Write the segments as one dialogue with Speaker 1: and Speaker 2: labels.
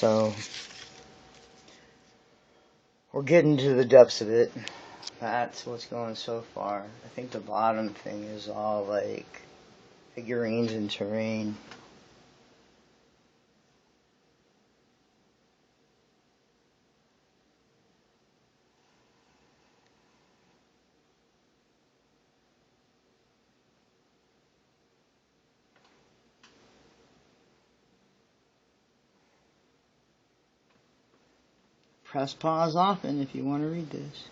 Speaker 1: So we're getting to the depths of it. That's what's going so far. I think the bottom thing is all like figurines and terrain. Press pause often if you want to read this.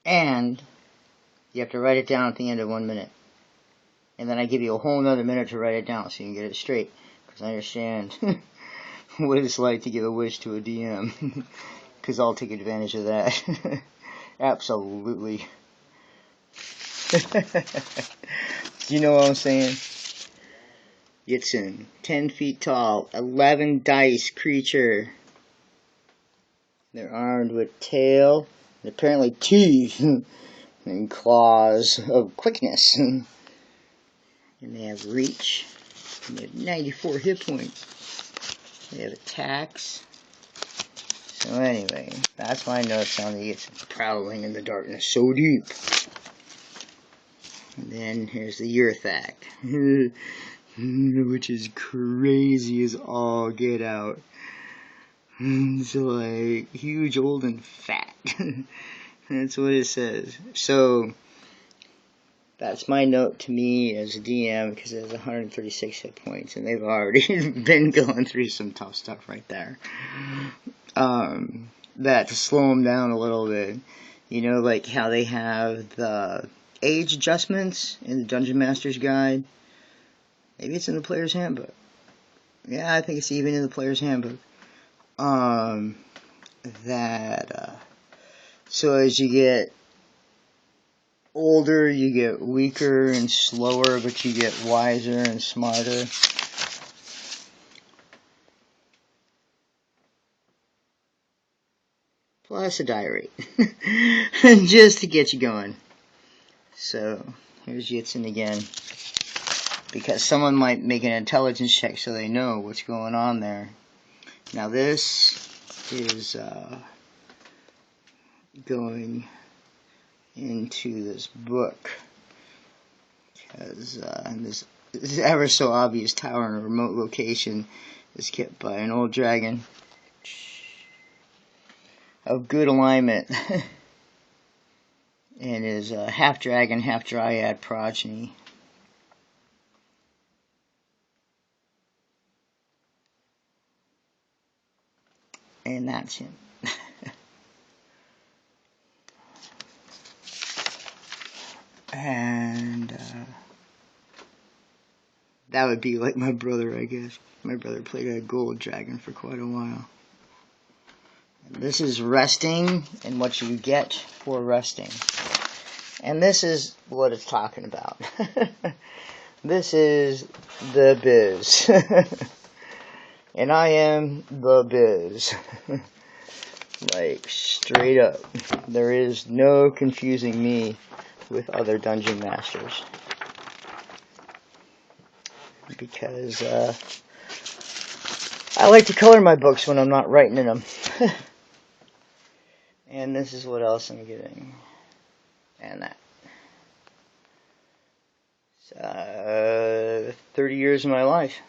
Speaker 1: And you have to write it down at the end of 1 minute. And then I give you a whole nother minute to write it down so you can get it straight. Because I understand what it's like to give a wish to a DM. Because I'll take advantage of that. Absolutely. You know what I'm saying? Yitzen, 10 feet tall, 11 dice creature. They're armed with tail, and apparently teeth, and claws of quickness. And they have reach. And they have 94 hit points. They have attacks. So anyway, that's my notes on the Yitzen. Prowling in the darkness so deep. And then here's the Yurthak. Which is crazy as all get out. It's like huge, old, and fat. That's what it says. So that's my note to me as a DM because it has 136 hit points, and they've already been going through some tough stuff right there. That to slow them down a little bit. You know, like how they have the age adjustments in the Dungeon Master's Guide. Maybe it's in the Player's Handbook. Yeah, I think it's even in the Player's Handbook. So as you get older, you get weaker and slower, but you get wiser and smarter. Plus a die rate. Just to get you going. So, here's Yitzen again. Because someone might make an intelligence check so they know what's going on there. Now this is going into this book. Because this ever so obvious tower in a remote location is kept by an old dragon of good alignment. And is half dragon, half dryad progeny. And that's him. And that would be like my brother, I guess. My brother played a gold dragon for quite a while. And this is resting and what you get for resting. And this is what it's talking about. This is the biz. And I am the biz. Like, straight up. There is no confusing me with other dungeon masters. Because I like to color my books when I'm not writing in them. And this is what else I'm getting. And that. 30 years of my life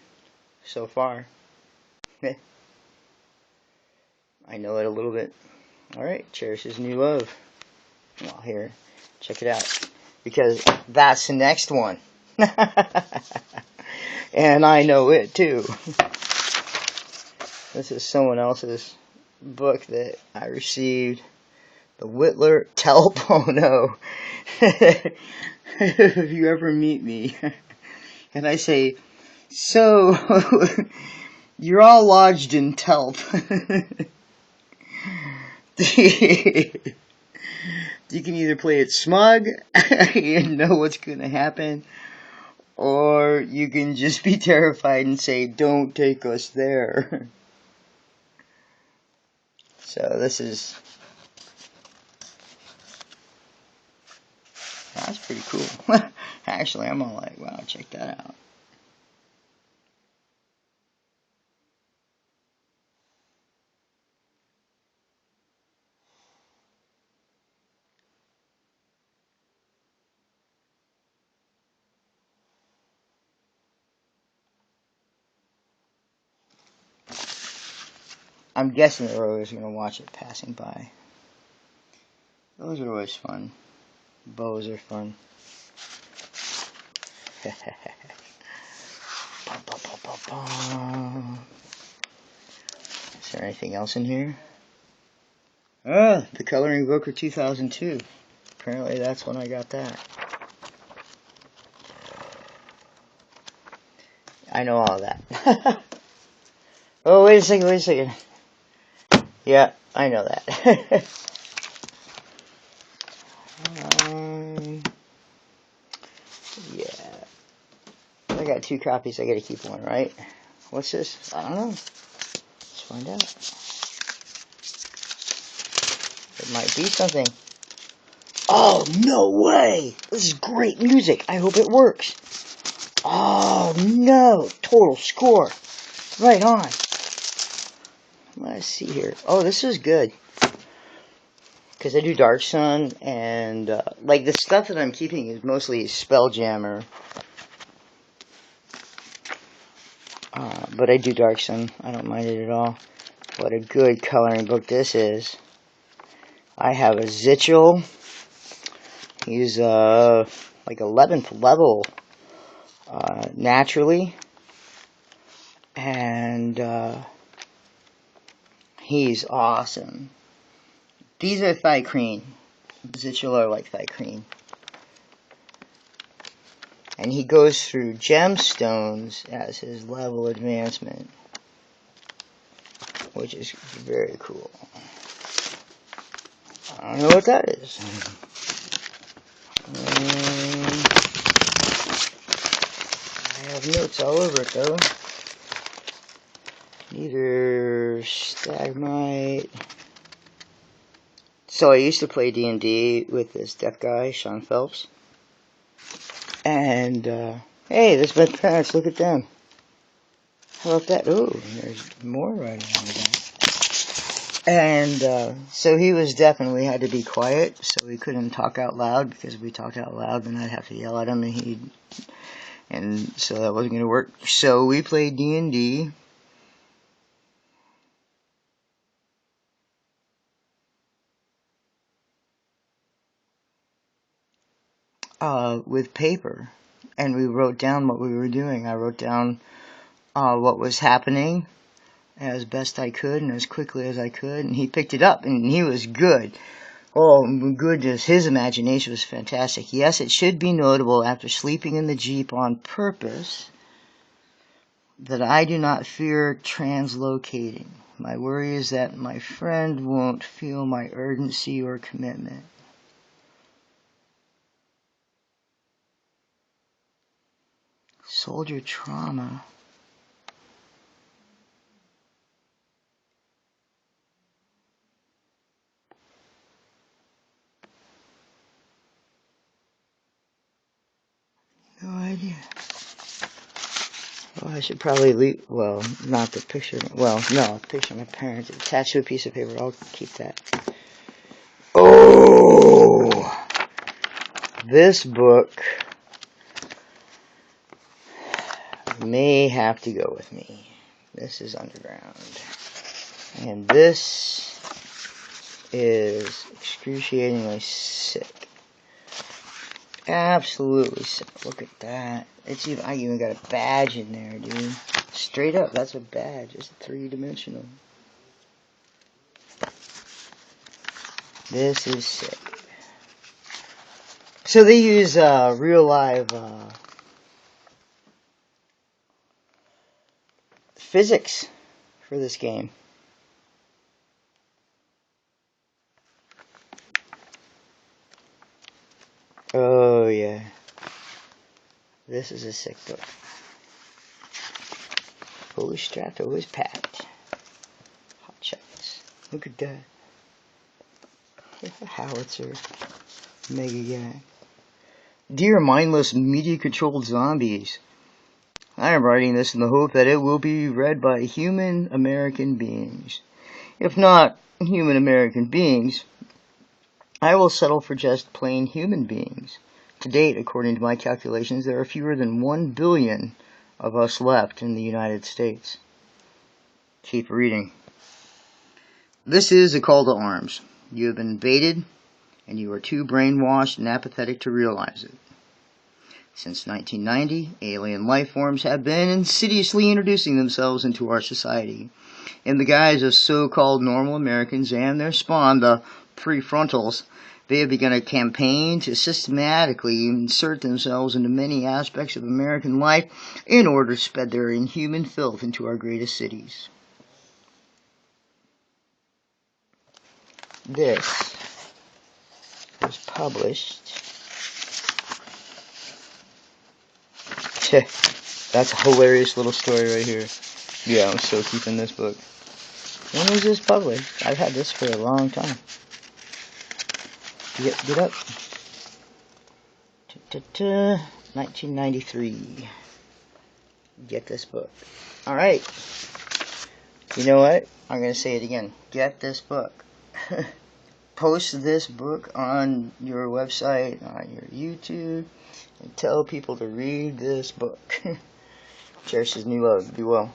Speaker 1: so far. I know it a little bit. Alright, cherishes new love. Well, here, check it out. Because that's the next one. And I know it too. This is someone else's book that I received. The Whittler Telepono. If you ever meet me and I say, so you're all lodged in Telp. You can either play it smug and know what's going to happen, or you can just be terrified and say, don't take us there. So this is... That's pretty cool. Actually, I'm all like, wow, check that out. I'm guessing they're always going to watch it passing by. Those are always fun. Bows are fun. Is there anything else in here? Oh, the Coloring Book of 2002. Apparently that's when I got that. I know all that. Oh, wait a second. Yeah, I know that. Yeah. I got 2 copies, I gotta keep one, right? What's this? I don't know. Let's find out. It might be something. Oh, no way! This is great music. I hope it works. Oh, no! Total score. Right on. Let's see here. Oh, this is good. Because I do Dark Sun, and like the stuff that I'm keeping is mostly Spelljammer. But I do Dark Sun. I don't mind it at all. What a good coloring book this is. I have a Zitchell. He's like 11th level naturally. And he's awesome. These are Thycrene. Zitchell are like Thycrene. And he goes through gemstones as his level advancement, which is very cool. I don't know what that is. I have notes all over it though. Either Stagmite. So I used to play D&D with this deaf guy, Sean Phelps. And, hey, there's my parents, look at them. How about that? Ooh, there's more writing on the back. And, so he was deaf and we had to be quiet, so we couldn't talk out loud, because if we talked out loud, then I'd have to yell at him, and so that wasn't going to work. So we played D&D. With paper, and we wrote down what we were doing. I wrote down what was happening as best I could and as quickly as I could, and he picked it up, and he was good. Oh, goodness, his imagination was fantastic. Yes, it should be notable, after sleeping in the Jeep on purpose, that I do not fear translocating. My worry is that my friend won't feel my urgency or commitment. Soldier trauma. No idea. Oh, I should probably leave. Well, not the picture. Well, no, the picture of my parents attached to a piece of paper. I'll keep that. Oh, this book may have to go with me. This is Underground. And this is excruciatingly sick. Absolutely sick. Look at that. I even got a badge in there, dude. Straight up, that's a badge. It's 3-dimensional. This is sick. So they use real live physics for this game. Oh yeah. This is a sick book. Fully strapped, always packed. Hot shots. Look at that. Howitzer. Mega guy. Dear mindless media-controlled zombies, I am writing this in the hope that it will be read by human American beings. If not human American beings, I will settle for just plain human beings. To date, according to my calculations, there are fewer than 1 billion of us left in the United States. Keep reading. This is a call to arms. You have been invaded, and you are too brainwashed and apathetic to realize it. Since 1990, alien life forms have been insidiously introducing themselves into our society in the guise of so-called normal Americans and their spawn, the prefrontals. They have begun a campaign to systematically insert themselves into many aspects of American life in order to spread their inhuman filth into our greatest cities. This was published. That's a hilarious little story right here. Yeah, I'm still keeping this book. When was this published? I've had this for a long time. Get up. 1993. Get this book. Alright. You know what? I'm going to say it again. Get this book. Post this book on your website, on your YouTube, and tell people to read this book. Cherish his new love. Be well.